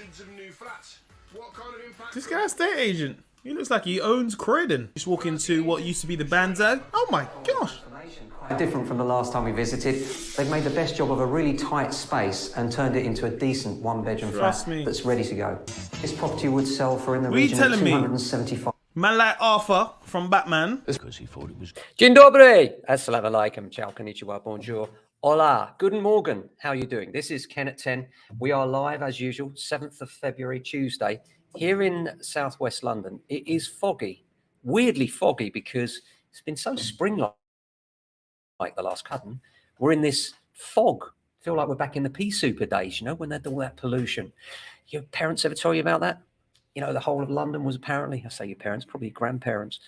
hundreds of new flats. What kind of impact? This guy's estate agent. He looks like he owns Croydon. Just walk into what used to be the Banzai. Oh my gosh. Different from the last time we visited. They've made the best job of a really tight space and turned it into a decent one-bedroom flat that's ready to go. This property would sell for in the region of 275. Man like Arthur from Batman. Because he thought it was. Dzień dobry. Assalamu alaikum. Ciao, konnichiwa, bonjour. Hola. Guten Morgen. How are you doing? This is Ken at 10. We are live as usual, 7th of February, Tuesday, here in southwest London. It is foggy, weirdly foggy because it's been so spring-like the last couple. We're in this fog. Feel like we're back in the pea super days, you know, when they had all that pollution. Your parents ever tell you about that? You know, the whole of London was apparently, I say your parents, probably your grandparents.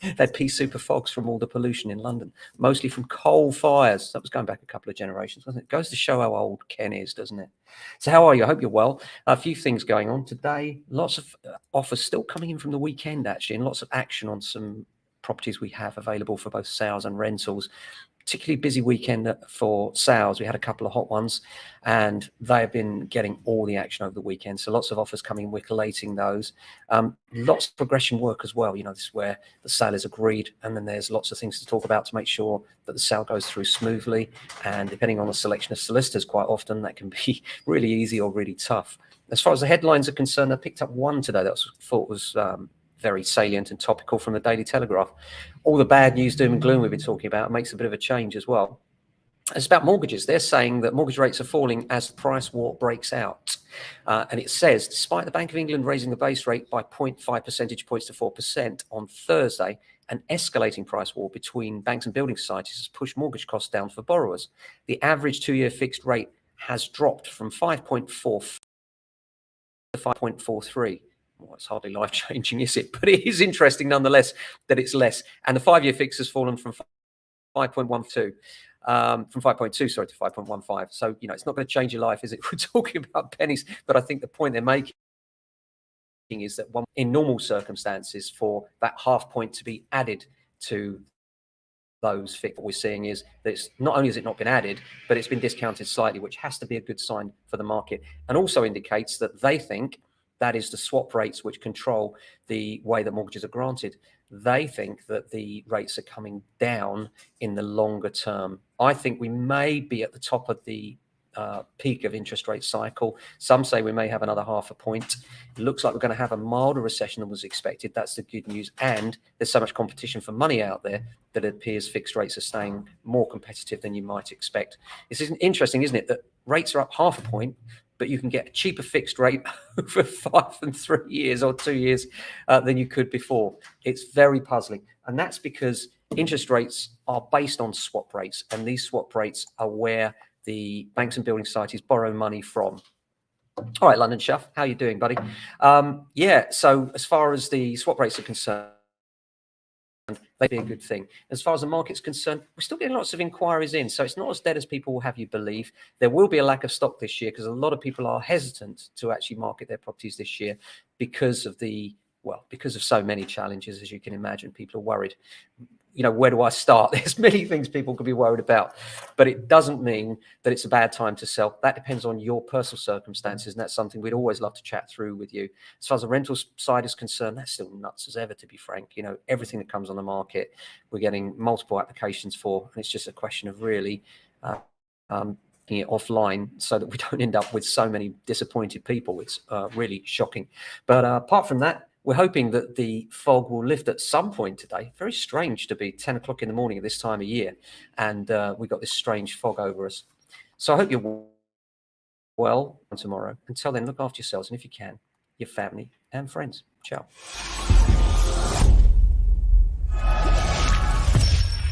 They had pea super fogs from all the pollution in London, mostly from coal fires. That was going back a couple of generations, wasn't it? It goes to show how old Ken is, doesn't it? So how are you? I hope you're well. A few things going on today. Lots of offers still coming in from the weekend, actually, and lots of action on some properties we have available for both sales and rentals. Particularly busy weekend for sales. We had a couple of hot ones and they have been getting all the action over the weekend. So lots of offers coming, we're collating those. Lots of progression work as well. You know, this is where the sale is agreed and then there's lots of things to talk about to make sure that the sale goes through smoothly. And depending on the selection of solicitors, quite often that can be really easy or really tough. As far as the headlines are concerned, I picked up one today that I thought was very salient and topical from the Daily Telegraph. All the bad news, doom and gloom we've been talking about makes a bit of a change as well. It's about mortgages. They're saying that mortgage rates are falling as the price war breaks out. And it says, despite the Bank of England raising the base rate by 0.5 percentage points to 4% on Thursday, an escalating price war between banks and building societies has pushed mortgage costs down for borrowers. The average two-year fixed rate has dropped from 5.4 to 5.43. Well, it's hardly life-changing, is it? But it is interesting nonetheless that it's less. And the five-year fix has fallen from 5.12, from 5.2, sorry, to 5.15. So, you know, it's not going to change your life, is it? We're talking about pennies. But I think the point they're making is that in normal circumstances, for that half point to be added to those fixed, what we're seeing is that it's not only has it not been added, but it's been discounted slightly, which has to be a good sign for the market, and also indicates that they think that is the swap rates which control the way that mortgages are granted. They think that the rates are coming down in the longer term. I think we may be at the top of the peak of interest rate cycle. Some say we may have another half a point. It looks like we're going to have a milder recession than was expected. That's the good news. And there's so much competition for money out there that it appears fixed rates are staying more competitive than you might expect. It's interesting, isn't it, that rates are up half a point, but you can get a cheaper fixed rate for 5 and 3 years or 2 years than you could before. It's very puzzling. And that's because interest rates are based on swap rates. And these swap rates are where the banks and building societies borrow money from. All right, London Shuff, how are you doing, buddy? Yeah, so as far as the swap rates are concerned, they'd be a good thing. As far as the market's concerned, we're still getting lots of inquiries in, so it's not as dead as people will have you believe. There will be a lack of stock this year because a lot of people are hesitant to actually market their properties this year because of because of so many challenges, as you can imagine. People are worried. You know, where do I start? There's many things people could be worried about, but it doesn't mean that it's a bad time to sell. That depends on your personal circumstances, and that's something we'd always love to chat through with you. As far as the rental side is concerned, that's still nuts as ever, to be frank. You know, everything that comes on the market, we're getting multiple applications for, and it's just a question of really getting it offline so that we don't end up with so many disappointed people. It's really shocking. But apart from that, we're hoping that the fog will lift at some point today. Very strange to be 10 o'clock in the morning at this time of year, and we've got this strange fog over us. So I hope you're well tomorrow. Until then, look after yourselves, and if you can, your family and friends. Ciao.